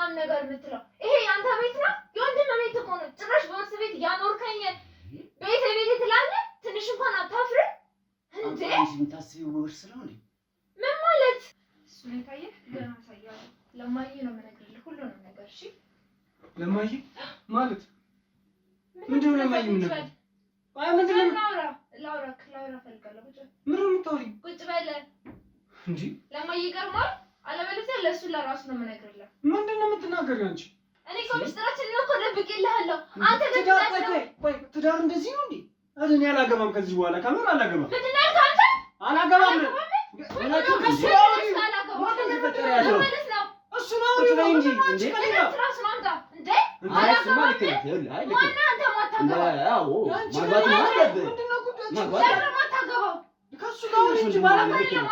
ምናምን ነገር የምትለው ይሄ ያንተ ቤት ነው? የወንድም ቤት እኮ ነው። ጭራሽ በወርስ ቤት ያኖርከኝ ቤት ትላለህ። ትንሽ እንኳን አታፍርም እንዴ? አንቺ የምታስቢው በውርስ ነው እንዴ? ምን ማለት? እሱን ታየህ? ገና አሳያለሁ። ለማዬ ነው የምነግርልህ ሁሉንም ነገር። እሺ ለማዬ ማለት ምንድን ነው? ለማዬ ምን ነው? አይ ምንድን ነው? ላውራ ፈልጋለሁ። ምን ነው የምታወሪው? ቁጭ በል እንጂ ለማዬ ይገርማል። አለበለዚያ ለእሱ ለራሱ ነው የምነግርልህ። ምንድን ነው የምትናገሪው አንቺ? እኔ እኮ ምስጢራችንን እኮ ደብቄልሃለሁ። አንተ ግን ቆይ ትዳር እንደዚህ ነው እንዴ? እኔ አላገባም ከዚህ በኋላ ከምር አላገባም። ምንድን ነው ያልከው አንተ? አላገባም። እሱ ነው እንጂ እንዴ ትራስ ነው አንተ እንዴ? አላገባም ማለት ነው። ማን አንተ ማታገባው? አዎ ማግባት ማለት ማግባት ማታገባው ከሱ ጋር እንጂ ማለት ነው።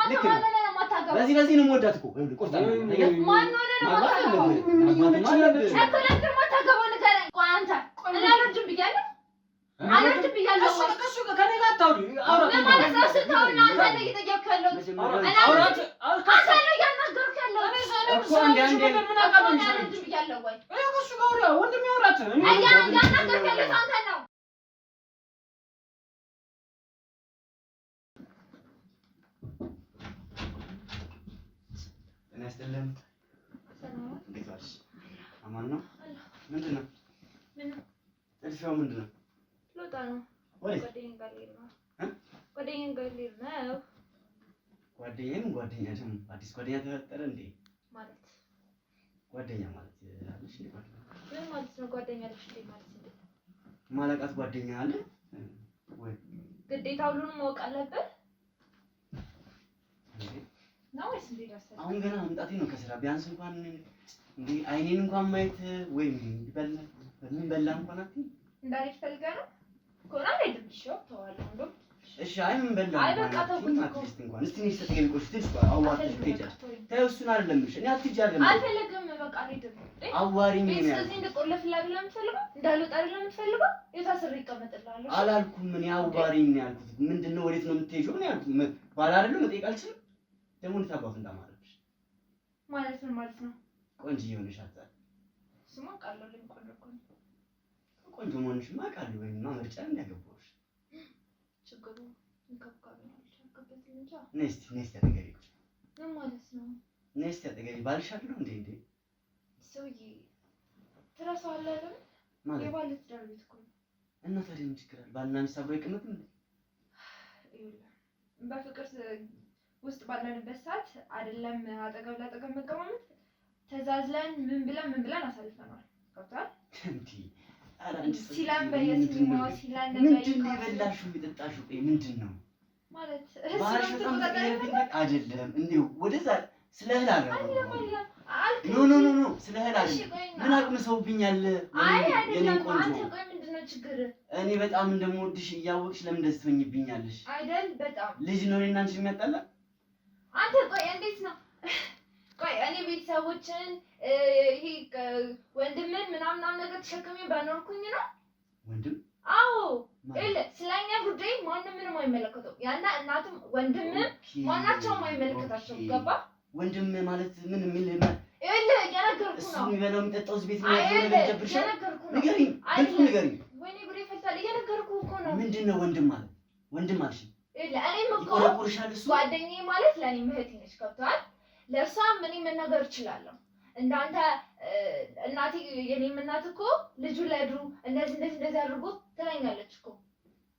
በዚህ ነው የምወዳት እኮ ቆርጣ ነው። ማን ሆነ ነው ማታገባው? ማታገባው ንገረኝ። ቆይ አንተ እኔ አልወድም ብያለሁ። ከሱ ጋር ከኔ ጋር አታውሪ። ምን ማለት ነው? ስታውሪ አንተ ነው እየጠየቅክ ያለው። አንተ ነው እያናገርክ ያለው። እኮ አንዴ ምን አቃለሽ ብያለሁ ወይ? ከሱ ጋር ወንድም ያወራት እያናገርክ ያለው አንተ ነው። እናስተለም ሰላም እንዴት ዋልሽ? አማን ነው? ምንድን ነው? ጥልፊያው ምንድን ነው? ሎጣ ነው። ጓደኛዬ ጋር ልሄድ ነው። ጓደኛ ደግሞ አዲስ ጓደኛ ተፈጠረ እንዴ? ማለት ጓደኛ ማለት አለሽ እንዴ? ምን ማለት ነው? ጓደኛ አለሽ እንዴ ማለት እንዴ? ማለቃት ጓደኛ አለ ወይ? ግዴታ ሁሉንም ማወቅ አለብህ ነው ወይስ እንዴ? አሁን ገና መምጣቴ ነው ከስራ። ቢያንስ እንኳን እንዴ አይኔን እንኳን ማየት ወይም ምን በላ እንኳን አትይ እንዳለች ፈልገህ ነው ኮና አይደለም። እሺ ተዋለሁ እንደው እሺ አይ ምን በላ አይ በቃ ተውኩት እኮ እንኳን እስቲ ነው ስትገቢ ቆሽ ትስባ አዋጥ ትሄጃለሽ። ታዩ እሱን አይደለም እሺ እኔ አትሄጂ አይደለም አልፈለግም። በቃ አልሄድም። አዋሪኝ ነው ስለዚህ እንደቆለፍልህ አይደለም የምትፈልገው? እንዳልወጣ አይደለም የምትፈልገው? የታስሬ ይቀመጥልሃለሁ። አላልኩም ምን አዋሪኝ ነው ያልኩት። ምንድነው ወዴት ነው የምትሄጂው ነው ያልኩት። ባላ አይደለም መጠየቅ አልችልም። ደግሞ እንታባቱ እንዳማረብሽ ማለት ምን ማለት ነው? ቆንጆ ይሆንሽ አጣ ስማ ቃለው ለምቆንጆ ቆንጆ ቆንጆ መሆንሽማ ቃለው ወይማ ምርጫ እንዳገባሽ ችግሩ እንከብካቤ ነው። ቸከበት እንጃ ነስቲ አጠገቤ ምን ማለት ነው? ነስቲ አጠገቤ ባልሽ አይደለም እንዴ? ሰውዬ ትረሳዋለህ አይደል? ማለት የባለ ትዳር ቤት እኮ እና ታዲያ ምን ችግር አለ? ባልና ሚስት አብረው አይቀመጡም እንዴ? በፍቅር ውስጥ ባለንበት ሰዓት አይደለም አጠገብ ለአጠገብ መቀማመጥ ተዛዝለን ምን ብለን አሳልፈናል። ገብቶሃል እንዴ? አራንቺ ሲላም በየሲኒማው ሲላም ምንድን ነው የበላሽው የጠጣሽው? ምንድን ነው ማለት ባህርሽ በጣም አይደለም እንዴ? ወደዛ ስለ እህል አለ ኖ ስለ እህል አለ ምን አቅምሰውብኛል? የኔ ቆንጆ አንተ ቆይ ምንድን ነው ችግር? እኔ በጣም እንደምወድሽ እያወቅሽ ለምን እንደዚህ ትሆኝብኛለሽ? አይደል በጣም ልጅ ነው እኔና አንቺ የሚያጣላ አንተ ቆይ እንዴት ነው? ቆይ እኔ ቤተሰቦችን ይሄ ወንድምን ምናምን ነገር ተሸክሜ ባኖርኩኝ ነው ወንድም? አዎ ስለኛ ጉዳይ ማንም ምንም አይመለከተው። ያና እናትም ወንድምም ማናቸውም አይመለከታቸው። ገባ? ወንድም ማለት ምን የነገርኩህ ነው። እሱ የሚበላው የሚጠጣው እዚህ ቤት ነው ያለው። ደብርሽ ንገሪኝ፣ ግልጹ ንገሪኝ። ወይኔ ጉዴ ፈታል። የነገርኩህ እኮ ነው። ምንድነው ወንድም ማለት? ወንድም አልሽ? እኔም እኮ ይቆረቁርሻል። እሱ ጓደኛዬ ማለት ለኔ እህቴ ነች። ገብቶሃል? ለእሷም እኔ መናገር እችላለሁ። እንዳንተ እናቴ የኔም እናት እኮ ልጁ ለድሩ እንደዚህ አድርጎ ትለኛለች እኮ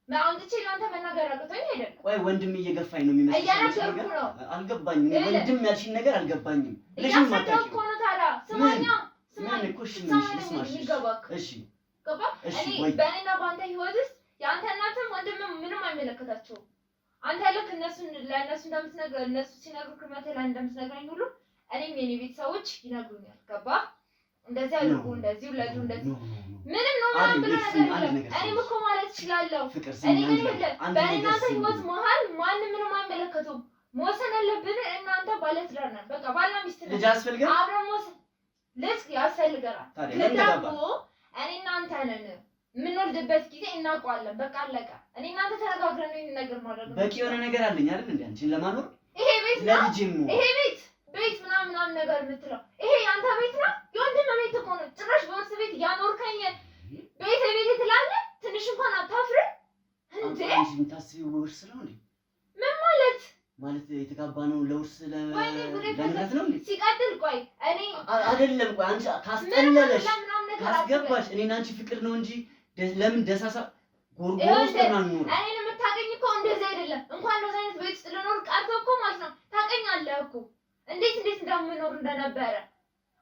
አውጥቼ ለአንተ መናገር አቅቶኝ አይደለም። ቆይ ወንድም እየገፋኝ ነው የሚመስለው? እያነገርኩህ ነው። አልገባኝም። ወንድም ያልሽኝ ነገር አልገባኝም። ልጅም ማጣቂ እኮ ነው። ታዲያ ስማኝ እኮ እሺ እሺ ገባ? እኔ በእኔና በአንተ ህይወት ውስጥ የአንተ እናትም ወንድምም ምንም አይመለከታቸውም። አንተ ልክ ለእነሱ እንደምትነግር እነሱ ሲነግሩህ ክርመቴ ላይ እንደምትነግረኝ ሁሉ እኔም የኔ ቤተሰቦች ይነግሩኛል። ገባ? እንደዚህ አድርጉ፣ እንደዚህ ውለዱ፣ እንደዚህ ምንም ነው ማለት ብሎ ነገር የለም። እኔም እኮ ማለት እችላለሁ። እኔ ግን በእናንተ ህይወት መሀል ማንም ምንም አይመለከቱም። መወሰን ያለብን እናንተ ባለትዳር ነን። በቃ ባልና ሚስት ነን። ልጅ ያስፈልጋል። አብረን መወሰን ልጅ ያስፈልገናል። ግን ደግሞ እኔ እናንተ ነን የምንወልድበት ጊዜ እናውቀዋለን። በቃ አለቀ። እኔ እናንተ ተነጋግረን ነው ነገር ማድረግ ነው። በቂ የሆነ ነገር አለኝ አይደል እንዴ? አንቺን ለማኖር ይሄ ቤት ነው። ለልጅም ይሄ ቤት ምናምን ነገር የምትለው ይሄ ያንተ ቤት ነው። የወንድም ለውርስ ነው እንዴ? ምን ማለት የተጋባነው ለውርስ ለንብረት ነው እንዴ? ሲቀጥል ቆይ እኔ አይደለም ቆይ አንቺ ካስጠለለሽ ካስገባሽ እኔና አንቺ ፍቅር ነው እንጂ ለምን ደሳሳ ጎርጎሮስ ተናኑ እኔን የምታገኝ እኮ እንደዚህ አይደለም። እንኳን እንደዚህ አይነት ቤት ውስጥ ልኖር ቀርቶ እኮ ማለት ነው ታውቀኛለህ እኮ እንዴት እንደምኖር እንደነበረ።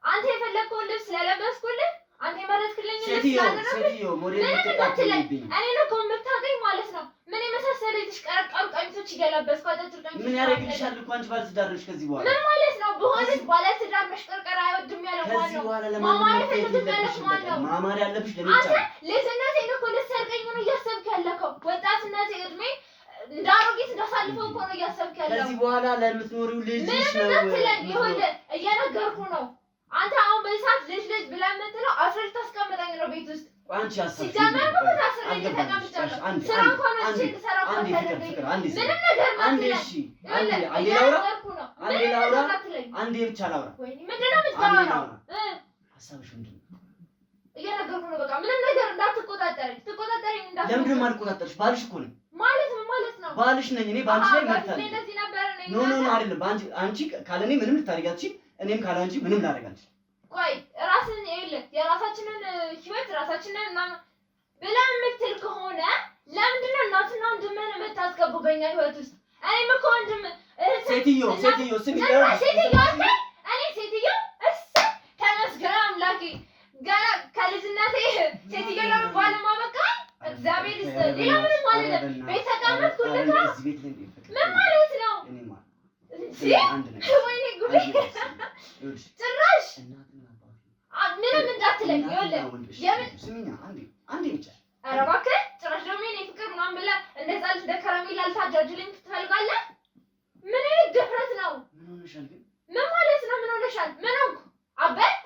አንተ የፈለግከውን ልብስ ስለለበስኩልህ አንተ የመረጥክልኝ ልብስ ሴትዮ ሞዴል ተጣጥልኝ እኔ ነው እኮ የምታገኝ ማለት ነው። ምን የመሳሰለ የተሽቀረቀሩ ቀሚሶች እየለበስኩ አጫጭር ቀሚሶች ምን ያደርግልሻል እኮ አንቺ ባለትዳር ነሽ። ከዚህ በኋላ ምን ማለት ነው? በሆነስ ባለትዳር መሽቀርቀር አይወድም ያለው ማን ነው? ከዚህ በኋላ ለማማር ያለብሽ ለምን አንተ ልጅነቴን እኮ ልትሰርቀኝ ነው እያሰብክ ያለከው። ወጣትነቴ እድሜ እንዳሮጊት እንዳሳልፈው እኮ ነው እያሰብክ ያለው። ከዚህ በኋላ ለምትኖሪው ልጅሽ ነው እየነገርኩ ነው። አንተ አሁን በሰዓት ልጅ ብለህ የምትለው አስረጅ ታስቀምጠኝ ነው ቤት ውስጥ አንቺ አሳብ ሲጀመር ነው ታስረጅ ተቀምጫለሁ። ስራ እንኳን አንቺ ልሰራ አንዴ ብቻ ላውራ። ምንድነው የምታወራው? ሀሳብሽ ምንድን ነው? እየነገርኩ ነው። በቃ ምንም ነገር እንዳትቆጣጠረኝ ለምንድን ነው የማልቆጣጠርሽ? ባልሽ እኮ ነኝ ማለት ምን ማለት ነው? ባልሽ ነኝ እኔ ባንቺ ላይ መርታለሁ። እንደዚህ ነበር ነኝ ኖ አይደለም። አንቺ ካለኔ ምንም ልታደርጊ አትችይም። እኔም ካለ አንቺ ምንም ላደርግ አልችልም። ቆይ ራስን ይኸውልህ የራሳችንን ህይወት ራሳችንን እና ብለህ የምትል ከሆነ ለምንድን ነው እናትና ወንድምህን የምታስገቡ በእኛ ህይወት ውስጥ? እኔም እኮ ወንድም ሴትዮ ስሚ ሴትዮ ተመስገን አምላኬ ገና ከልጅነቴ ሴትዮ ለመባል ማበቃኝ እግዚአብሔር ይስጥ። ሌላ ምንም አይደለም። ቤት ተቀመጥኩልህ። ምን ማለት ነው? ወይኔ ጉዴ! ጭራሽ ምንም እንዳትለኝ። አንዴ ብቻ ኧረ እባክህ ጭራሽ ደግሞ የእኔ ፍቅር ምናምን ብለህ እንደዛ ልጅ እንደ ከረሜላ ልታጃጅለኝ ትፈልጋለህ? ምን አይነት ድፍረት ነው? ምን ሆነሻል ግን? ምን ማለት ነው? ምን ሆነሻል? ምን ሆንኩ? አበድኩ?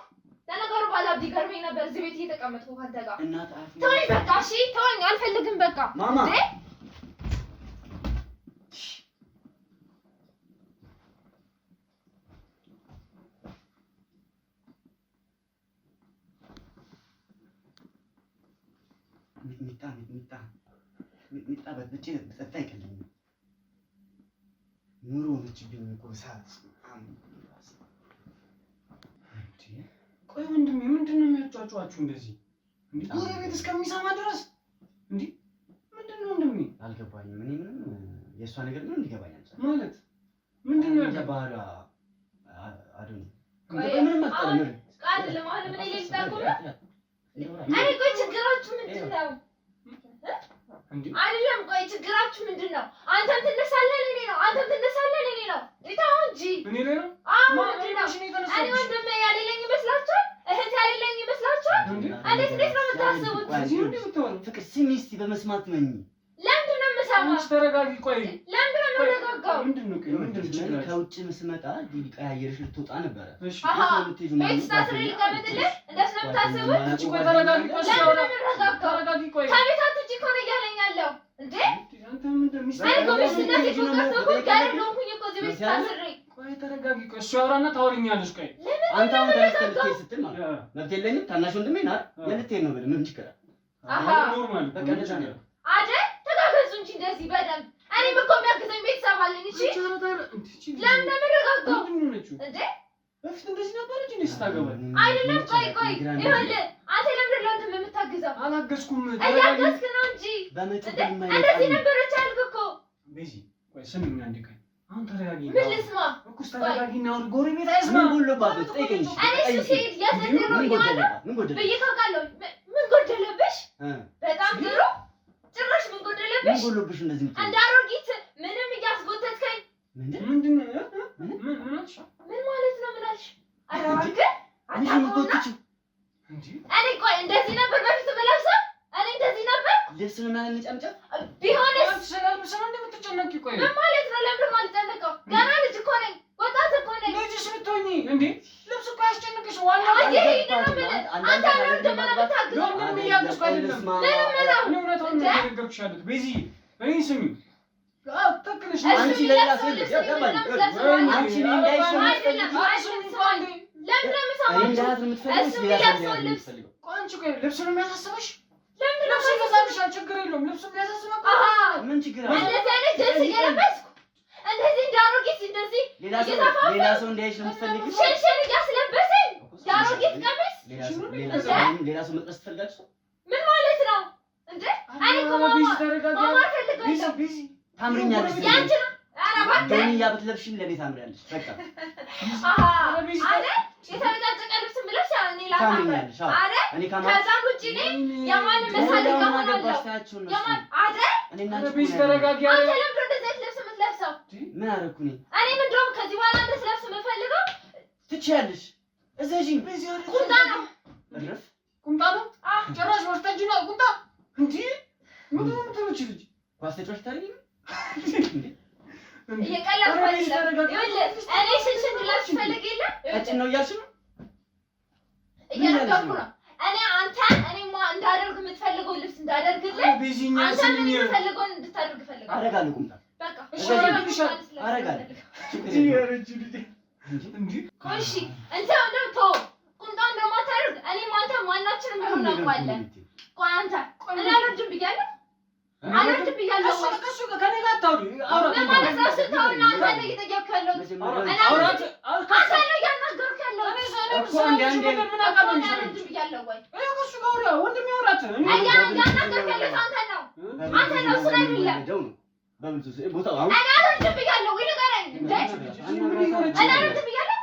ለነገሩ ባላብድ ይገርመኝ ነበር እዚህ ቤት እየተቀመጥኩ ካንተ ጋር። ተወኝ በቃ እሺ፣ ተወኝ። አልፈልግም በቃ ማማ ሚጣ በጥቼ በጠጣ ይቀልኝ ኑሮ ልጅብኝ እኮ ሰዓት ቆይ ወንድሜ ምንድን ነው የሚያጫጫዋችሁ እንደዚህ? እንዴ ጎረቤት እስከሚሰማ ድረስ እንዴ ምንድን ነው ወንድሜ? አልገባኝም። እኔ ምንም የእሷ ነገር ምንም ሊገባኝ አልቻለም። ማለት ምንድን ነው ያባላ አዱን ምንም አጣለም ቃል ለማለ ምን ይልታቆም አይ ቆይ ችግራችሁ ምንድን ነው እንዴ? አይደለም ቆይ ችግራችሁ ምንድን ነው? አንተም ትነሳለህ እኔ ነው አንተም ትነሳለህ እኔ ነው እታው እንጂ እኔ ላይ ነው ማለት ነው። እኔ ወንድሜ ያለኝ ይመስላችኋል? እህት ያለኝ ይመስላችኋል? እንዴት ነው የምታስቡት? ፍቅር ስሚ እስቲ በመስማት ነኝ። ለምንድን ነው የምሰማው? አንቺ ተረጋጊ። ቆይ ለምንድን ነው የምረጋጋው? ምንድን ነው ከውጭ ስመጣ ዲዲ ቀያየርሽ ልትወጣ ነበረ። እሺ ቤት ስታስሪ ልቀመጥልህ እንደሱ ነው የምታስቡት? አንቺ ቆይ ተረጋጊ። ተረጋጊ። ቆይ ከቤት አትውጪ እኮ ነው እያለኝ ያለው እንዴ? አንተ ምንድን ነው እኔ እኮ ሚስትነቴ እኮ ቀርቶ ጋር እንደሆንኩኝ እኮ እዚህ ቤት ስታስሪ። ቆይ ተረጋጊ። ቆይ እሱ ያወራና ታወሪኛለሽ። ቆይ አንተ አሁን ተነስተህ ልትሄድ ስትል ማለት ነው መብት የለኝም ታናሽ ወንድሜ ናት ልትሄድ ነው ብለህ ምን ችግር አለ? ኖርማል በቃ እንደዛ ነው አይደል? ተጋገዙ እንጂ እንደዚህ በደንብ እኔም እኮ የሚያግዘኝ ቤተሰብ አለኝ። እሺ ለምን እንደምረጋጋው እንዴ? በፊት እንደዚህ ነበረች እንዴ ስታገባ? አይደለም ቆይ ይኸውልህ አንተ ለምንድን ነው እንትን የምታግዘው? አላገዝኩም። እያገዝክ ነው እንጂ እንደዚህ ነበረች አልክ እኮ። ቤዚ ቆይ ስሚኝ አንዴ ቆይ አሁን ተረጋጊ። ምን ልስማ? እኮ ተረጋጊና አሁን ጎረቤት አይስማ። ምን ጎሎባት ጠይቀኝ። እኔ እሱ ሲሄድ የሰደረው ይሆናል ብዬ ካውቃለሁ። ምን ጎደለብሽ? በጣም ጥሩ ጭራሽ ምን ጎደለብሽ? ምን ጎሎብሽ እንደዚህ እንደ አሮጊት ምንም እያስጎተትከኝ። ምንድን ነው ምን አልሽ? ምን ማለት ነው? ምን አልሽ? ኧረ እባክህ አታውቅም። እኔ ቆይ እንደዚህ ነበር በፊት የምለብሰው? እኔ እንደዚህ ነበር ልብስ ነው ማለት ነጫምጫ ቢሆንስ ስለልብስ ነው እንደምትጨነቂ? ቆይ ምን ማለት ነው? ለምን ማልጨነቀው? ገና ልጅ እኮ ነኝ፣ ወጣት እኮ ነኝ። ልጅሽ ብትሆኚ እንዴ ልብስ እኮ ያስጨንቅሽ። ዋናው አንተ ምንም እያገዝኩ አይደለም። እኔ እውነታውን ነው የነገርኩሽ ያሉት። ቤዚ እኔ ስሚ ተክልሽ አንቺ ለሌላ ሰው ያባል አንቺ ለምን ነው የምትፈልጊው? አንቺ ቆይ ልብስ ነው የሚያሳስበሽ? ለምን ልብስ ይገዛልሻል ችግር የለውም ልብሱም ያሳስበው ምን ችግር አለ እንደዚህ አይነት ደስ እየለበስኩ እንደዚህ እንዳሮጊት እንደዚህ ሌላ ሰው እንዳይሽ ነው የምትፈልጊው ሽንሽን እያስለበሰኝ የአሮጊት ቀሚስ ሌላ ሰው መጥረስ ትፈልጋለሽ ምን ማለት ነው እንዴ እኔ እኮ ማማ ፈልጋለሁ ታምሪኛለሽ ያንቺ ነው ኧረ እባክህ ደንያ ብትለብሽም ለኔ ታምሪያለሽ በቃ አይደል የተመጣጠቀ ልብስ ብለሽ እኔ ታምሪኛለሽ አይደል እኔ ከዛም ውጪ ነኝ የማንም መሳለቂያ ሆናለሁ የማን አይደል እኔ እና ቢስ ተረጋጊ አንተ ለምን እንደዚህ ልብስ የምትለብሰው ምን አደረኩ እኔ ምንድነው ከዚህ በኋላ እንድትለብስ የምፈልገው ትችያለሽ እዘጂኝ ቁምጣ ነው እረፍ ቁምጣ ነው ጭራሽ ወስደጂ ነው ቁምጣ እንዴ ምን ነው የምትሉት ልጅ ኳስ ተጫዋች ታሪኝ እየቀለድኩ አይደለም ይኸውልህ እኔ ሽንሽን ልብስ ፈልግ የለ ቀጭን ነው እያልሽ ነው እየነገርኩህ ነው እኔ እኔማ እንዳደርግ የምትፈልገው ልብስ እንዳደርግልህ አንተ ምን የምትፈልገውን እንድታደርግ ፈልጋለሁ አደርጋለሁ ቁምጣ በቃ እሺ አደርጋለሁ እሺ እንተ እንደው ቁምጣ እንደማታደርግ እኔም አንተ ማናችንም ቢሆን እናውቀዋለን ቆይ አንተ እኔ አልወድም ብያለሁ አልወድም ብያለሁ ከሱ ከኔ ጋር አታውሪ ምን ማለት ነው ስታውና አንተ ነው እየጠየቅክ ያለው አንተ ነው እያናገርክ ያለው እኮ አንዴ ምን አቃለኝ አልወድም ብያለሁ ወይ ከሱ ጋር አውራ ወንድም ያውራት እያናገርክ ያለው አንተ ነው እሱ አይደለም በምንቱ ቦታው አሁን እኔ አልወድም ብያለሁ ወይ ንገረኝ እንዴ እኔ አልወድም ብያለሁ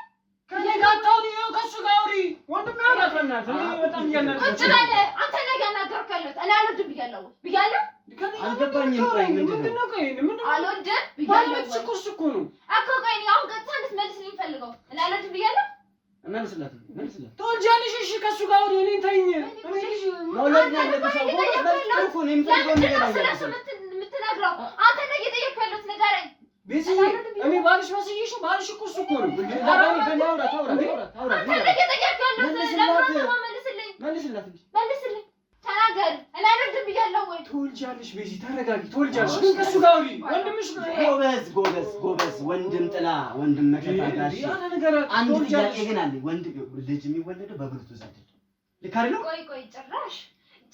ከኔ ጋር አታውሪ ከሱ ጋር አውሪ ወንድም ያውራት በእናትህ እኔ በጣም እያናገርኩ ቁጭ በል አንተ ነው እያናገርክ ያለው እኔ አልወድም ብያለሁ አልገባኝም ቆይ ምንድን ነው ቆይ ምንድን አልወድም ባለቤት እኮ ነው እኮ ቆይ አሁን ቀጥታ እንድትመልስልኝ ፈልገው እኔ አልወድም ብያለሁ መልስላት ተወልጃለሽ እሺ ከሱ ጋር አውሪ እኔን ተይኝ እኔ ልጅ መውለድ ነው ያለብሽ አሁን እኮ ነው የምፈልገው ነገር የምትነግረው አንተ ነው እየጠየቅክ ያለው ንገረኝ ቤዚ እኔ ባልሽ መስዬሽ ባልሽ እኮ እሱ እኮ ነው መልስላት ተናገር እኔ አልወድም ብያለሁ ወይ ትወልጃለሽ ቤዚ ተረጋጊ ትወልጃለሽ ግን ከሱ ጋር አውሪ ወንድምሽ ጎበዝ ወንድም ጥላ ወንድም መከታታሽ አንድ ጥያቄ ግን አለ ወንድም ልጅ የሚወለደው በብልቱ ዘንድ ልክ አይደል ቆይ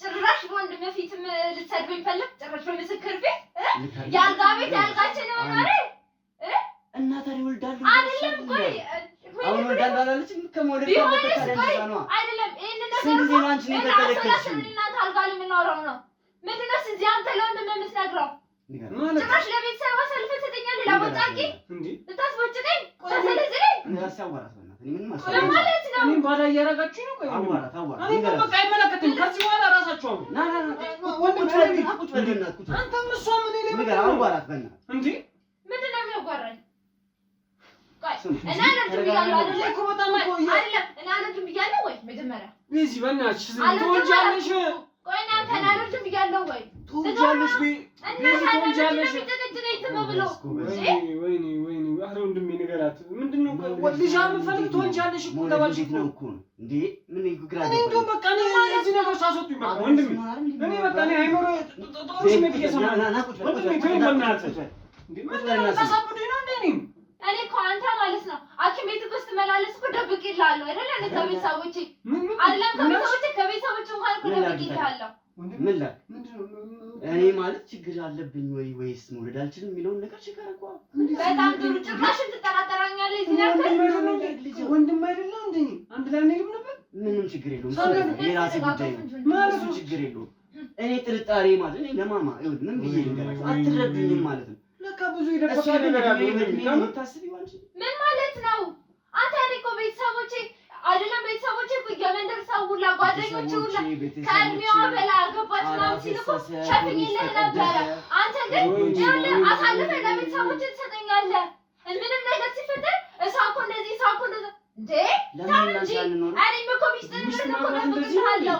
ጭራሽ በወንድም ፊትም ልትሰድበኝ ፈለግ ጭራሽ በምስክር ቤት ያልጋ ቤት ያልጋችን ነው ማለት እና ታዲያ ወልዳለሁ አይደለም ቆይ አሁን ወልዳለሁ አላለችም ከመውለድ ካለበት ታዲያ ነው አይደለም ይሄን ነገር ስንት ጊዜ ነው አንቺ ነው የተከለከልሽው እናንተ አልጋ ላይ የምናወራው ነው ምንድነው እዚህ አንተ ለወንድም የምትነግረው ጭራሽ ለቤተሰብ አሳልፈህ ትሰጠኛለህ ለቦጫቂ እንዴ ልታስቦጭቀኝ ተሰለዝለኝ ያሳወራት ምን ማለት ነው እኔ ባላ እያረጋችሁ ነው ቆይ አዋራት እኔ በቃ አይመለከትም ከዚህ በኋላ ራሳችሁ አውሩ ና ወንድም ቁጭ በልና ቁጭ አንተም እሷ ምን ይለኝ ነገር አዋራት በእና እንዴ ምንድን ነው የሚያጓራኝ ቆይ እኔ አልወድም ብያለሁ አይደል እኮ በጣም እኮ አይደለም እኔ አልወድም ብያለሁ ወይ መጀመሪያ ቤዚ በእናትሽ ትወልጃለሽ ቆይ እኔ አንተን አልወድም ብያለሁ ወይ ትወልጃለሽ ትወልጃለሽ ወይኔ ኧረ ወንድሜ ንገራት ምንድን ነው ልጅ የምትፈልግ ትወልጃለሽ እኮ ተባልሽ ነው እኮ እንዴ ምን ግራ እኔ እንደውም በቃ እኔ እዚህ ነገር ሳስወጡኝ በቃ ወንድሜ እኔ በቃ እኔ አይኖር ጥሩ ስሜት እየሰማሁ ወንድሜ ተወኝ በእናትህ ታሳብዱኝ ነው እንዴ እኔ እኮ አንተ ማለት ነው ሐኪም ቤት ውስጥ መላለስ እኮ ደብቄልሃለሁ አይደል እኔ ከቤተሰቦቼ አይደለም ከቤተሰቦቼ እንኳን እኮ ደብቄልሃለሁ ምን ላይ እኔ ማለት ችግር አለብኝ ወይስ መውለድ አልችልም የሚለውን ነገር ችግር እኮ በጣም ጥሩ ጭራሽ ትጠራጠራኛለህ እዚህ ነገር ወንድም አይደለም እንዴ አንድ ላይ ነው ነበር ምንም ችግር የለውም የራሴ ጉዳይ ነው ማለት ችግር የለውም እኔ ጥርጣሬ ማለት እኔ ለማማ ይኸውልህ ምን ብዬ ልንገራችሁ አትረዱኝም ማለት ነው ለካ ብዙ ይደርሳል ነገር አለ ምን ማለት ነው አንተ እኔ እኮ ቤተሰቦቼ አይደለም ቤተሰቦቼ የመንደር ሰው ሁላ ጓደኞቼ ሁላ ከእድሜዋ በላይ አገባች ምናምን ሲል እኮ ሸፍኜልህ ነበረ አንተ ግን ይኸውልህ አሳልፈህ ለቤተሰቦቼ ትሰጠኛለህ ምንም ነገር ሲፈጠር እሷ እኮ እንደዚህ እሷ እኮ እንደዚህ እንዴ ተው እንጂ እኔም እኮ ሚስጥር እኮ ደብቅልሃለሁ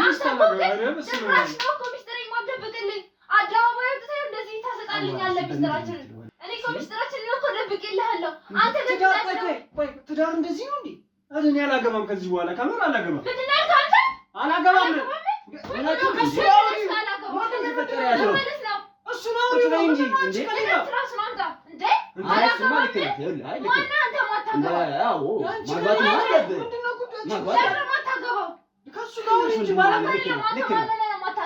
አንተ እኮ ግን ጭራሽ ነው እኮ ሚስጥር የማትደብቅልኝ አደባባይ ወጥተህ እንደዚህ ታሰጣልኛለህ ሚስጥራችንን እኔ እኮ ሚስጥራችንን እኮ ደብቄልሃለሁ አንተ ግን ትዳር እንደዚህ ነው እንዴ እኔ አላገባም ከዚህ በኋላ ከምር አላገባም ምንድን ነው ያልከው አንተ አላገባም ከሱ እሱ ነው እንጂ እንዴ ትራስ ነው አንተ እንዴ አይስማ ልክ ነህ ይኸውልህ አይ ልክ ማነው አንተ ማታገባው አዎ ማግባት አለብህ ምንድነው ጉዳዩ ለምን ማታገባው ከሱ ጋር እንጂ ባላ ልክ ነህ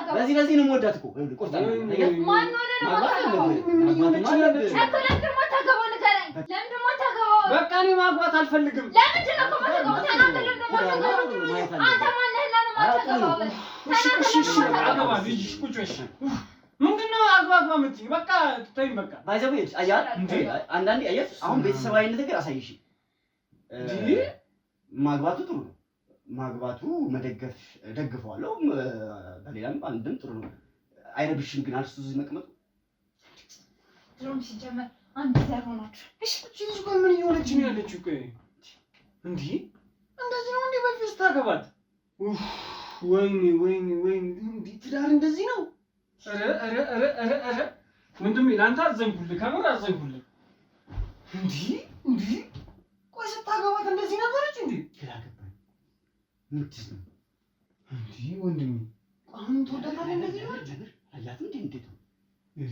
የማታገባው? በዚህ ነው የምወዳት እኮ ቆርጣ ነው ማን ሆነ ነው የማታገባው? በቃ እኔ ማግባት አልፈልግም። ለምንድን ነው የማታገባው? ተናገር። ለምንድን ነው የማታገባው? አንተ ማነህ እና ነው የማታገባው? ምንድን ነው አግባባ የምትይኝ? በቃ ተይኝ። በቃ ባይዘው አያት አንዳንዴ አያት አሁን ቤተሰባዊነት ነገር አሳይሽ። ማግባቱ ጥሩ ነው። ማግባቱ መደገፍ ደግፈዋለሁ። በሌላም አንድም ጥሩ ነው። አይረብሽም ግን አልሱ እዚህ መቀመጡ ድሮም ሲጀመር አንድ ዘር ሆናችሁ። እሺ እዚህ ጋር ምን እየሆነች ነው ያለችው? ቆይ እንዴ እንደዚህ ነው እንዴ በፊት ታገባት? ወይኔ እንዴ ትዳር እንደዚህ ነው? ኧረ ወንድሜ ለአንተ አዘንኩልህ፣ ከምር አዘንኩልህ። እንዴ ቆይ ስታገባት እንደዚህ ነበረች እንዴ? ግራ ገባኝ። ምንድን ነው እንዴ ወንድሜ? አሁን ትወዳታለህ እንደዚህ ነው አያትም እንዴት ነው?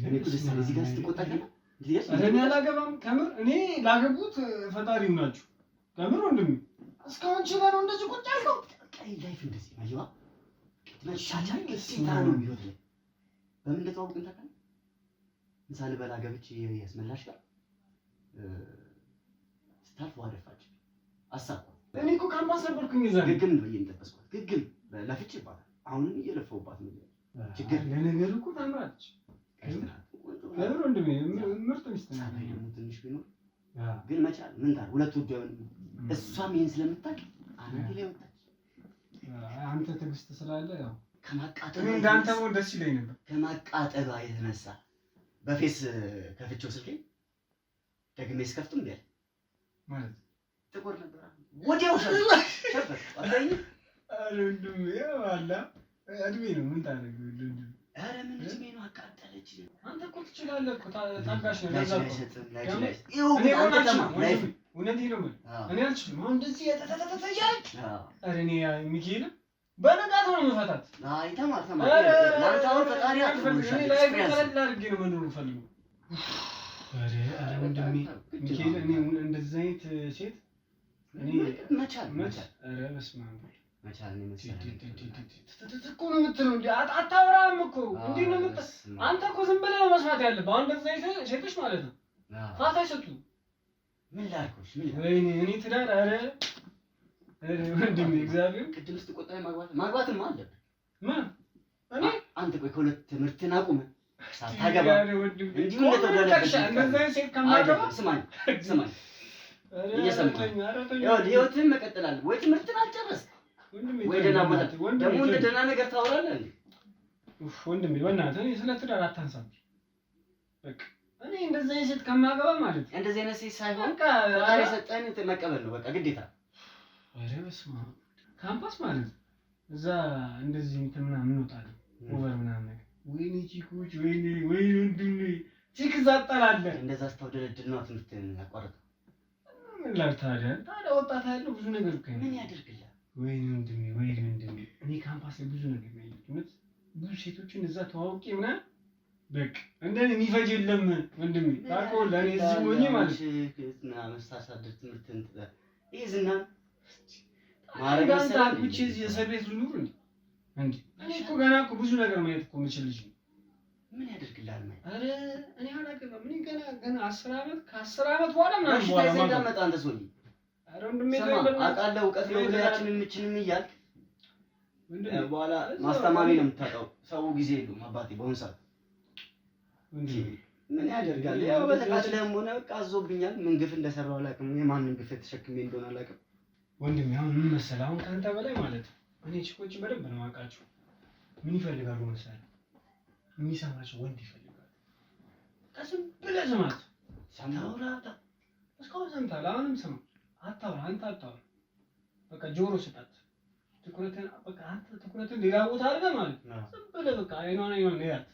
እኔ እኮ ደስ አለኝ እዚህ ጋር ስትቆጣለህ። እኔ አላገባም ከምር። እኔ ላገቡት ፈጣሪው ናችሁ ከምር ወንድሜ። እስካሁን ችላ ነው እንደዚህ ቁጭ ያልከው። ቀይ ላይፍ እንደዚህ አይዋ መቻቻ ከስታ ነው ቢሆን በምን እንደተዋወቅን ታውቃለህ? ምሳ ልበላ ገብቼ ያስመላሽ ጋር ስታልፍ ዋደፋች አሳብኩ። እኔ እኮ ካምፓስ ነበርኩኝ እዛ ግግም ነው እየጠበስኳት ግግም ለፍቼ ይባላል። አሁንም እየለፈውባት ነው። ችግር ለነገሩ እኮ ታምራለች። ለምን ወንድሜ ምርጥ ሚስት ነው። ደግሞ ትንሽ ቢኖር ግን መቻል ምን ታር ሁለት ወዲያው እሷም ይሄን ስለምታውቅ አንዴ ላይ ወጣች። አንተ ትዕግስት ስላለ ያው ከማቃጠሉ እንዳንተ ሞት ደስ ይለኝ ነበር። ከማቃጠሉ የተነሳ በፌስ ከፍቼው ስልኬ ደግሜ ስከፍቱም እንዴ ማለት ጥቁር ነበር። ወዲያው ሸፈት አባይ ወንድሜ ያላ እድሜ ነው ምን ታደርገው ወንድሜ። ኧረ ምን እድሜ ነው አቃጠለች። አንተ እኮ ትችላለህ እኮ ታጋሽ ነው። ለዛ እኮ እውነቴን ነው እኔ አልችልም። አሁን እንደዚህ ያተተተተያች ኧረ እኔ ሚካኤል በነጋታው ነው መፈታት። አይ ተማር ላንታው ፈጣሪ አትፈልግሽ። እኔ ላይ ተቀለል አድርጌ ነው መኖር ፈልገው። ኧረ ወንድሜ ሚካኤል እኔ እንደዚህ አይነት ሴት እኔ መቻል ኧረ በስመ አብ መቻል ነው መሰለኝ እኮ ነው የምትለው እንዴ? አታወራም እኮ እንዴ ነው የምትለው? አንተ እኮ ዝም ብለህ ነው መስማት ያለብህ። አሁን እንደዚህ አይነት ሴቶች ማለት ነው ፋታ አይሰጡም። ምን ላድርግሽ? ወይኔ እኔ ትዳር ኧረ ወንድሜ እግዚአብሔር ቅድም ስትቆጣኝ ማግባትም አለብህ። ምን እኔ አንተ ቆይ ከሁለት ትምህርትን አቁመህ ሳታገባ እንዲሁ እንደዚህ አይነት ሴት ከማገባ ስማኝ እየሰማኝ ህይወትህን መቀጠል አለብህ። ወይ ትምህርትን አልጨረስክ ወይ ደህና ቦታ ደግሞ እንደ ደህና ነገር ታወራለህ እንዴ? ወንድሜ በእናትህ እኔ ስለ ትዳር አታንሳብኝ። በቃ እኔ እንደዚህ አይነት ሴት ከማገባ ማለት ነው እንደዚህ አይነት ሴት ሳይሆን ፈጣሪ የሰጠህን መቀበል ነው በቃ ግዴታ። ኧረ በስመ አብ ካምፓስ ማለት ነው እዛ እንደዚህ እንትን ምናምን እንወጣለን ኦቨር ምናምን ነገር ወይኔ ቺኮች ወይኔ ወንድሜ ቺክ እዛ አጠራለህ እንደዛ ስታውደለድል ነው ትምህርትህን ያቋረጥከው። ምን ላድርግ ታዲያ ወጣት ያለው ብዙ ነገር እኮ ምን ያደርግልሃል? ወይኔ ወንድሜ እኔ ካምፓስ ላይ ብዙ ነገር ነው ያየሁት። ብዙ ሴቶችን እዛ ተዋውቄ ምናምን በቃ እንደኔ የሚፈጅ የለም ወንድሜ። ታውቀው ለኔ እዚህ ሆኜ ማለት እና መስተሳደር ትምህርትን ይሄ ዝና ማረግ አንተ እዚህ እስር ቤት ልኑር እንዴ? እኔ እኮ ገና እኮ ብዙ ነገር ማየት እኮ የምችል ልጅ ነው። ምን ያደርግልሃል ማለት? ኧረ እኔ አላውቅም። እኔ ገና 10 ዓመት ከ10 ዓመት በኋላ ምናምን በኋላ እንዳመጣ አንተ ሰውዬ ኧረ ወንድሜ አውቃለሁ እውቀት ነው ብለያችንን ምችንም እያልክ በኋላ ማስተማሪ ነው የምታጣው። ሰው ጊዜ የለውም አባቴ በአሁኑ ሰዓት ምን ያደርጋል? ያው በተቃጥለህም ሆነ በቃ አዞብኛል። ምን ግፍ እንደሰራው አላውቅም። የማንን ግፍ ተሸክሜ እንደሆነ አላውቅም። ወንድሜ አሁን ምን መሰለህ፣ አሁን ከአንተ በላይ ማለት ነው እኔ ቺኮች በደንብ ነው የማውቃቸው። ምን ይፈልጋሉ መሰለህ? የሚሰማቸው ወንድ ይፈልጋሉ። ዝም ብለህ ስማት። ታውራታ እስካሁን ሰምተሃል። አሁንም ስማ። አታውራ አንተ አታውራ። በቃ ጆሮ ስጣት። ትኩረትን በቃ አንተ ትኩረትን ሌላ ቦታ አድርገህ ማለት ነው። ዝም ብለህ በቃ አይኗን ያት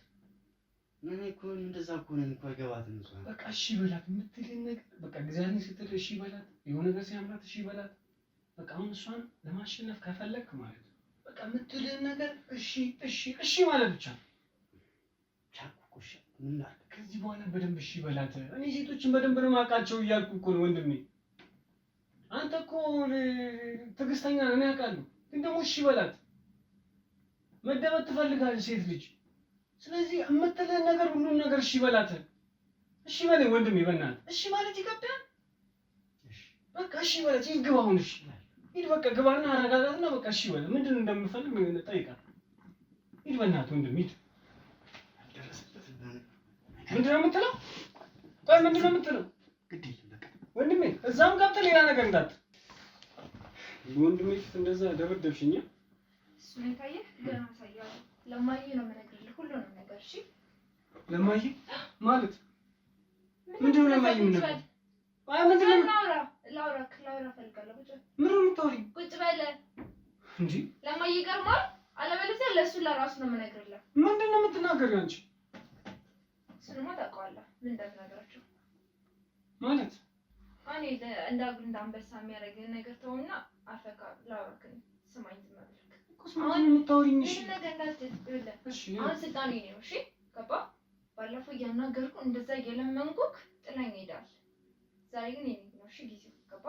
ምን እኮ እንደዛ እኮ ነው እኮ አይገባትም እሷ። በቃ እሺ በላት የምትልን ነገር በቃ እግዚአብሔር ስትል እሺ በላት። የሆነ ነገር ሲያምራት እሺ በላት። በቃ አሁን እሷን ለማሸነፍ ከፈለክ ማለት ነው በቃ የምትልን ነገር እሺ ማለት ብቻ ነው። ቻኩኩሽ ምን ላድርግ? ከዚህ በኋላ በደንብ እሺ በላት። እኔ ሴቶችን በደንብ ነው የማውቃቸው እያልኩ እኮ ነው ወንድሜ። አንተ እኮ ትዕግስተኛ ነህ እኔ አውቃለሁ፣ ግን ደግሞ እሺ በላት። መደበት ትፈልጋለች ሴት ልጅ። ስለዚህ የምትልህን ነገር ሁሉን ነገር እሺ በላት። እሺ በለኝ ወንድሜ በእናትህ እሺ ማለት ይከብዳል። በቃ እሺ በላት ይግባ አሁን እሺ ሂድ በቃ ግባና አረጋጋትና በቃ እሺ በለ። ምንድን ነው እንደምፈልግ ጠይቃት። ሂድ በእናትህ ወንድሜ ሂድ። ምንድን ነው የምትለው? ቆይ ምንድን ነው የምትለው? ግድ የለም በቃ ወንድሜ እዛም ገብተህ ሌላ ነገር እንዳት ወንድሜ ፊት እንደዛ ደበደብሽኛ። እሱን የታየህ ገና አሳያለሁ። ለማዬ ነው የምነግርልህ ሁሉንም ነገር እሺ። ለማዬ ማለት ምንድን ነው ለማዬ ምን ነገር? አይ ምንድን ነው ላውራ ፈልጋለሁ። ቁጭ ምን ነው የምታወሪው? ቁጭ በለ እንጂ ለማዬ ይገርማል። አለበለዚያ ለእሱ ለራሱ ነው የምነግርልህ። ምንድን ነው የምትናገሪው አንቺ? እሱንማ ታውቀዋለህ ምን እንደምነግራቸው ማለት እኔ እንዳንበሳ የሚያደርግህ ነገር ተውና አፈካ ላውራክን ስማኝ ዝም ብለህ አሁን የምታወሪኝ እሺ ነገር እንዳትልህ እሺ አሁን ስልጣኔ ነው እሺ ገባ ባለፈው እያናገርኩ እንደዛ እየለመንኩክ ጥላኝ ሄዳል ዛሬ ግን የኔ ነው እሺ ጊዜው ገባ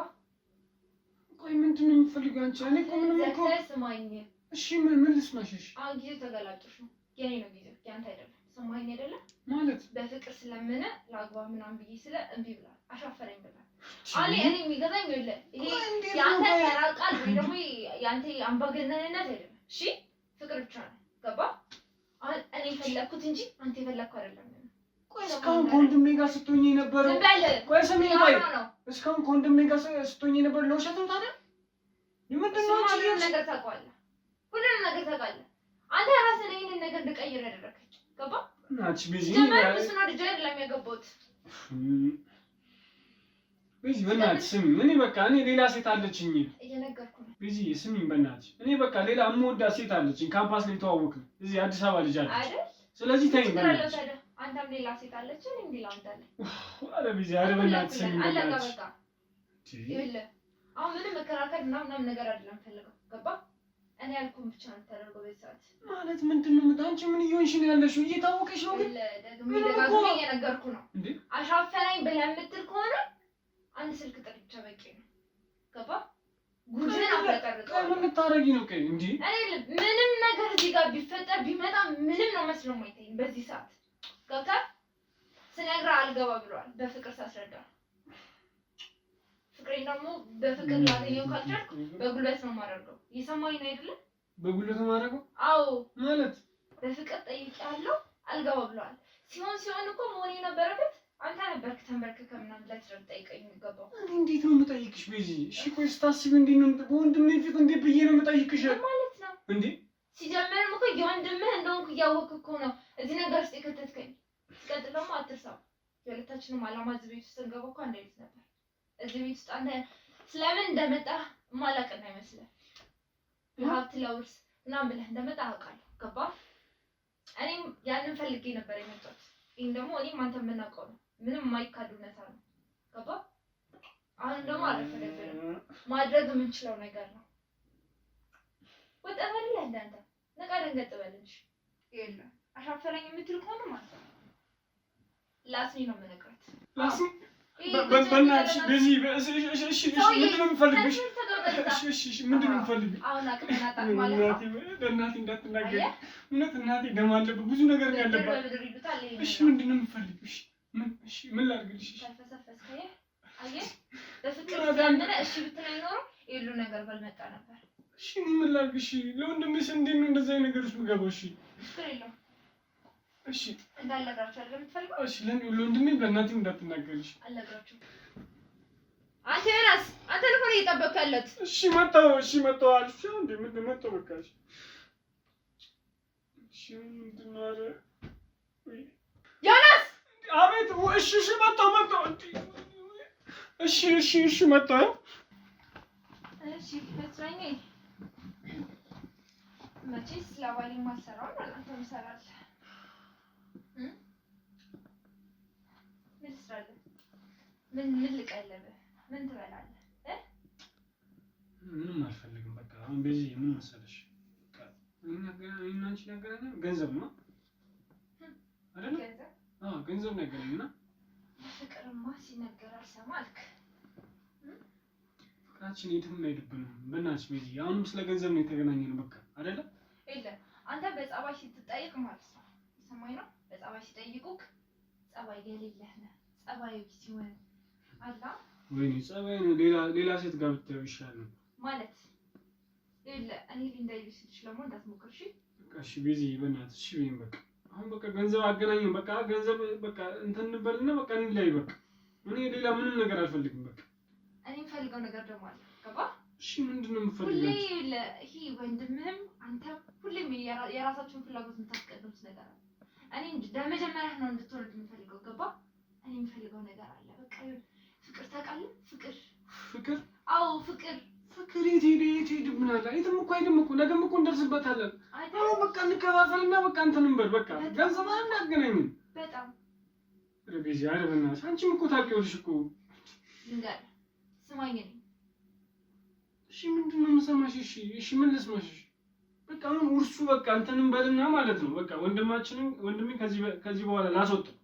ቆይ ምንድን ነው የምትፈልጊው አንቺ እኔ እኮ ምንም እኮ ስማኝ እሺ ምን ልስማሽ እሺ አሁን ጊዜው ተገላጮሽ ነው የኔ ነው ጊዜው ያንተ አይደለም ስማኝ አይደለም ማለት በፍቅር ስለምን ላግባ ምናምን ብዬ ስለ እምቢ ብላ አሻፈረኝ ብላ እኔ የሚገዛኝ ይለ ይሄ ያንተ ተራቃል ወይ ደግሞ ያንተ አምባገነንነት አይደለም እሺ ፍቅር ብቻ ነው ገባ አሁን እኔ ፈለኩት እንጂ አንተ የፈለኩ አይደለም ቆይ እስካሁን ከወንድሜ ጋር ስትሆኚ የነበረው ቆይ ስሜን ቆይ እስካሁን ከወንድሜ ጋር ስትሆኚ የነበረው ለውሸት ነው ታዲያ ምንድን ነው ሁሉንም ነገር ታውቀዋለህ ሁሉንም ነገር ታውቃለህ አንተ ራስህ ይሄንን ነገር እንድቀይር ያደረከኝ ገባ ናች ቢዚ ጀመር እሱ ነው ልጅ አይደለም ያገባሁት ቢዚ በእናትሽ ስሚ እኔ በቃ እኔ ሌላ ሴት አለችኝ እየነገርኩ ነው ቢዚ ስሚኝ በእናትሽ እኔ በቃ ሌላ የምወዳት ሴት አለችኝ ካምፓስ ላይ ተዋወቅን እዚህ አዲስ አበባ ልጅ አለች አይደል ስለዚህ ተይኝ በእናትሽ አንተም ሌላ ሴት አለች እኔም ሌላ አንተ አለ ቢዚ አረ በእናትሽ ስሚኝ አለቀ በእናትሽ በቃ ይኸውልህ አሁን ምንም መከራከር ምናምን ነገር አይደለም ፈልገው ገባ እኔ ያልኩህን ብቻ ነው የምታደርገው በዚህ ሰዓት ማለት ምንድን ነው አንቺ ምን እየሆንሽ ነው ያለሽው እየታወቀሽ ነው ግን ደግሜ እየነገርኩ ነው አሻፈረኝ ብለህ የምትል ከሆነ አንድ ስልክ ጥሪ ብቻ በቂ ነው ገባ ጉድህን አፍረጠርጠዋለሁ ምን ልታረጊ ነው ቆይ እንጂ ምንም ነገር እዚህ ጋር ቢፈጠር ቢመጣ ምንም ነው መስሎ የማይታየኝ በዚህ ሰዓት ገብተህ ስነግርህ አልገባ ብለዋል በፍቅር ሳስረዳ ፍቅሬን ደግሞ በፍቅር ላገኘው ካልቻልኩ በጉልበት ነው የማደርገው እየሰማኝ ነው አይደለ በጉልበት ነው የማደርገው አዎ ማለት በፍቅር ጠይቄያለሁ አልገባ ብለዋል ሲሆን እኮ መሆን የነበረበት አንተ ነበርክ ተንበርክከህ ምናምን ላይ ጠይቀኝ የሚገባው እኔ እንዴት ነው የምጠይቅሽ ቤዚ እሺ ቆይ ስታስቢ እንዴት ነው በወንድሜ ፊት እንዴት ብዬ ነው የምጠይቅሽ ማለት ነው እንዴ ሲጀመርም እኮ የወንድምህ እንደሆንኩ እያወቅህ እኮ ነው እዚህ ነገር ውስጥ የከተትከኝ ሲቀጥል ደግሞ አትርሳው የሁለታችንም ዓላማ እዚህ ቤት ውስጥ እንገባ እኮ አንድ አይነት ነበር እዚህ ቤት ውስጥ አንተ ስለምን እንደመጣህ ማላቅ እንዳይመስልህ ለሀብት ለውርስ ምናምን ብለህ እንደመጣህ አውቃለሁ ገባህ እኔም ያንን ፈልጌ ነበር የመጣሁት ይሄን ደግሞ እኔም አንተ የምናውቀው ነው ምንም የማይካድ እውነታ ነው ገባህ አሁን ደግሞ አልፈለግንም ማድረግ የምንችለው ነገር ነው ወጣ በል እንዳንተ ነቃ ደንገጥ በል እንጂ የለም አሻፈረኝ የምትል ከሆነ ማለት ነው ላስኒ ነው የምነግራት ላስኒ በእናትሽ በዚህ እሺ ምንድን ነው የምፈልግሽ እሺ ምንድን ነው የምፈልግሽ አሁን አቅናጣ ማለት ነው እናቴ እንዳትናገሪ እውነት እናቴ ደም አለበት ብዙ ነገር ነው ያለባት እሺ ምንድን ነው የምፈልግሽ ምን ላድርግልሽ ተፈሰፈስከኝ አየህ በፍቅር ስለምን እሺ ብትለኝ ኖሮ ይሉ ነገር ባልመጣ ነበር እሺ ምን ላድርግሽ ለወንድምሽ እንዴት ነው እንደዛ አይነት ነገር ውስጥ የምገባው እሺ ፍቅር የለውም እሺ እንዳለግራችሁ አይደል የምትፈልገው እሺ ለወንድሜ በእናትህ እንዳትናገሪሽ አለግራችሁ አንተ ራስ አንተ ነው እየጠበቅክ ያለሁት እሺ መጣሁ አልሽ እንዴ ምንድን ነው መጣሁ በቃ እሺ ምንድን ነው ኧረ ዮናስ አቤት እሺ መጣሁ እሺ መጣሁ እሺ መስራኝ መቼስ ለባሌ ማሰራው ማለት አንተ ምሰራለህ ምን ትሰራለህ ምን ልቀለብህ ምን ትበላለህ ምንም አልፈልግም በቃ አሁን በዚህ ምን መሰለሽ እና አንቺ ነገረኝ ገንዘብ ነው አይደል ገንዘብ ነገረኝና ፍቅርማ ሲነገር አልሰማልክ ፍቅራችን የትም አይደብንም በእናትሽ በዚህ አሁንም ስለ ገንዘብ ነው የተገናኘነው በቃ አይደለ አንተ በጸባይ ስትጠይቅ ማለት ነው ሰማይ ነው በጸባይ ሲጠይቁክ ጸባይ የሌለህ ነህ ጸባይ ሲሆን አላ ወይኔ ጸባይ ነው ሌላ ሴት ጋር ብትለው ይሻላል ማለት እኔ ሊንዳይልሽ ይችላል እንዳትሞክር እሺ በቃ እሺ ቢዚ በእናትሽ እሺ ቢም በቃ አሁን በቃ ገንዘብ አገናኘን በቃ ገንዘብ በቃ እንትን እንበልና በቃ እንላይ በቃ እኔ ሌላ ምንም ነገር አልፈልግም በቃ እኔ ፈልገው ነገር ደግሞ አለ ገባ እሺ ምንድነው የምፈልገው ሁሌ ይሄ ወንድምህም አንተ ሁሌም የራሳችሁን ፍላጎት የምታስቀድሙት ነገር አለ እኔ ለመጀመሪያ ነው እንድትወርድ የምፈልገው ገባ እኔ የምፈልገው ነገር አለ በቃ ፍቅር ታውቃለህ ፍቅር አዎ ፍቅር የት ምን አለ የትም እኮ አይደለም እኮ ነገም እኮ እንደርስበታለን አዎ በቃ እንከፋፈልና በቃ እንትን እንበል በቃ ገንዘብ አናገናኝም በጣም ረቢዚ አይደለም አንቺም እኮ ታውቂውልሽ እኮ እንጋር ስማኝ ነኝ እሺ ምንድነው የምሰማሽ እሺ ምን ልስማሽ በቃ አሁን ውርሱ በቃ እንትን እንበልና ማለት ነው በቃ ወንድሜ ከዚህ በኋላ ላስወጣው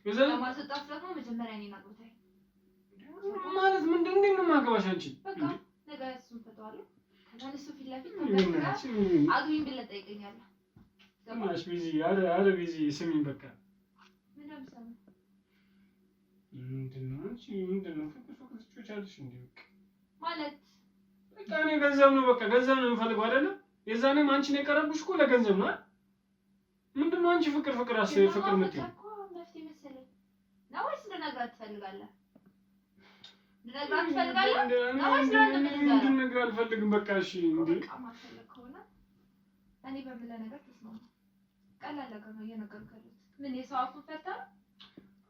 የዘለ ማስወጣት ደግሞ መጀመሪያ እኔን አግብታይ ማለት ምንድነው የማገባሽ አንቺ በቃ ነገ እሱን ፈተዋለሁ ከዛንሱ ፊት ለፊት አግቢኝ ብለህ ጠይቀኛለህ ሰማሽ ቢዚ አረ ቢዚ ስሚኝ በቃ ምንም ሰማ ምንድነው ፍቅር ትጮቻለሽ እንዴ በቃ ማለት በቃ እኔ ገንዘብ ነው የምፈልገው አይደለም የዛኔም አንቺ ነው የቀረብሽ እኮ ለገንዘብ ነው ምንድነው አንቺ ፍቅር ፍቅር ምትይ መፍትሄ መሰለኝ ነው ወይስ እንደነግራት ትፈልጋለህ እንደነግራት ትፈልጋለህ ነው ወይስ እንደነግራት አልፈልግም በቃ እሺ እንዴ በቃ ማፈልግ ከሆነ እኔ በምልህ ነገር ተስማማ ቀላል ነገር ነው እየነገርኩህ ያለሁት ምን የሰው አፉን ፈታ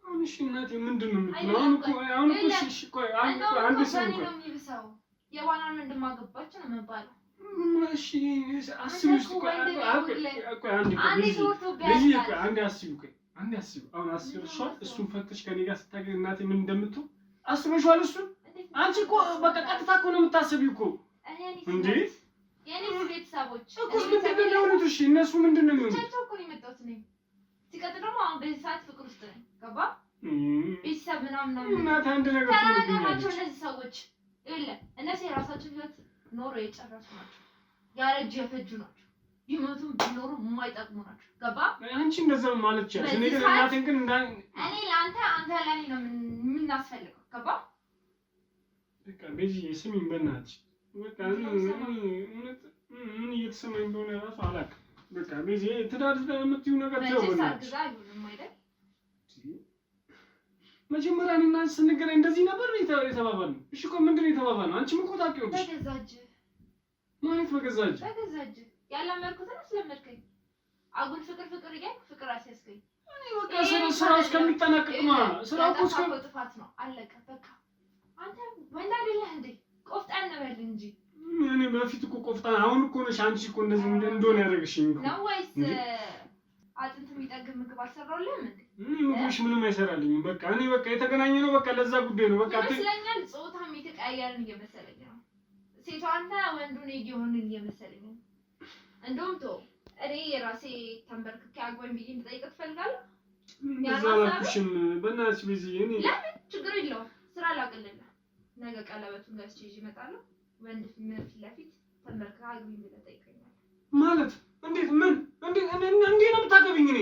አሁን እሺ እናቴ ምንድነው የምትለው አሁን እኮ እሺ ቆይ አንድ ሰው ነው የሚብሰው የዋናን እንደማገባችሁ ነው መባለው እሺ አስቢው ቆይ አንዴ አስቢው አሁን አስበሽዋል እሱን ፈትሽ ከኔ ጋር ስታገኝ እናቴ ምን እንደምትው አስበሽዋል እሱ አንቺ እኮ በቃ ቀጥታ እኮ ነው የምታስቢው እኮ እንዴ የኔ ቤተሰቦች እኮ ምንድነው የሚሆኑት እሺ እነሱ ምንድነው የሚሆኑት ብቻቸው እኮ ነው የመጣሁት ነኝ ሲቀጥል ደግሞ አሁን በዚህ ሰዓት ፍቅር ውስጥ ነኝ ገባ ቤተሰብ ምናምን እናቴ አንድ ነገር ተናገራቸው እነዚህ ሰዎች ይኸውልህ እነሱ የራሳቸው ህይወት ኖሮ የጨረሱ ናቸው ያረጁ የፈጁ ናቸው ቢሞቱም ቢኖሩ የማይጠቅሙ ናቸው ገባ አንቺ እንደዛ ማለት ይችላል እኔ ግን እናቴን ግን እኔ ለአንተ ለኔ ነው የምናስፈልገው ገባ በቃ በዚህ ስሚኝ በእናትሽ በቃ ምን እየተሰማኝ እንደሆነ ራሱ አላውቅም በቃ በዚህ ትዳር የምትይው ነገር ተወውናለሽ መጀመሪያ እኔና አንቺ ስንገናኝ እንደዚህ ነበር የተባባልነው እሺ እኮ ምንድነው የተባባልነው አንቺም እኮ ታውቂዋለሽ በገዛጅ ማለት በገዛጅ ያላመልኩትን አስለመድከኝ አጉል ፍቅር እያልኩ ፍቅር አስያዝከኝ እኔ በቃ ስራው እስከሚጠናቀቅ ነው ስራው እኮ ጥፋት ነው አለቀ በቃ አንተ ወንድ አይደለህ እንዴ ቆፍጣን በል እንጂ እኔ በፊት እኮ ቆፍጣን አሁን እኮ ነሽ አንቺ እኮ እንደዚህ እንደሆነ ያደረግሽኝ እኮ ነው ወይስ አጥንት የሚጠግብ ምግብ አልሰራሁልህም እንዴ ምግብሽ ምንም አይሰራልኝም በቃ እኔ በቃ የተገናኘ ነው በቃ ለዛ ጉዳይ ነው በቃ ይመስለኛል ጾታም የተቀያየርን እየመሰለኝ ነው ሴቷ አንተ ወንዱ ነው እየሆንን እየመሰለኝ ነው እንደውም እኔ የራሴ ተንበርክኬ አግባኝ ብዬ እንድጠይቅህ ትፈልጋለህ ያላልኩሽም በእናትሽ ቢዚ እኔ ለምን ችግር የለውም ስራ ላቅልልህ ነገ ቀለበቱን ገዝቼ ይዤ እመጣለሁ ወንድ ፊት ለፊት ተንበርክከህ አግቢኝ ብለህ ጠይቀኛለህ ማለት እንዴት ምን እንዴት ነው የምታገቢኝ እኔ